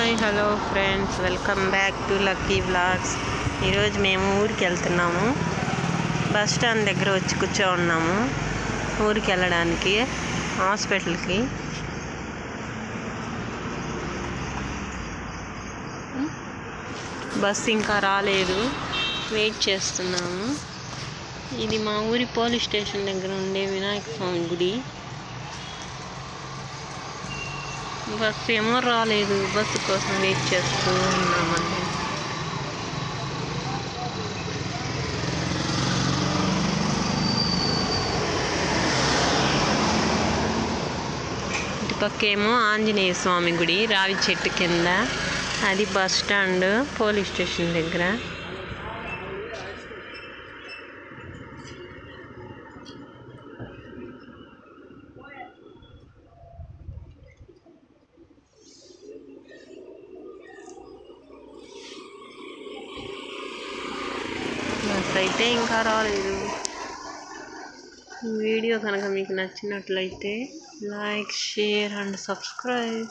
Hi hello friends, welcome back to lucky vlogs. ఈరోజు మేము ఊరికి వెళ్తున్నాము. బస్ స్టాండ్ దగ్గర వచ్చి కూర్చో ఉన్నాము ఊరికి వెళ్ళడానికి, హాస్పిటల్కి. బస్ ఇంకా రాలేదు, వెయిట్ చేస్తున్నాము. ఇది మా ఊరి పోలీస్ స్టేషన్ దగ్గర ఉండే వినాయక స్వామి గుడి. బస్సు ఏమో రాలేదు, బస్సు కోసం వెయిట్ చేస్తూ ఉన్నామండి. ఇటుపక్కేమో ఆంజనేయ స్వామి గుడి, రావి చెట్టు కింద. అది బస్ స్టాండ్ పోలీస్ స్టేషన్ దగ్గర. బస్ అయితే ఇంకా రాలేదు. ఈ వీడియో కనుక మీకు నచ్చినట్లయితే లైక్, షేర్ అండ్ సబ్స్క్రైబ్.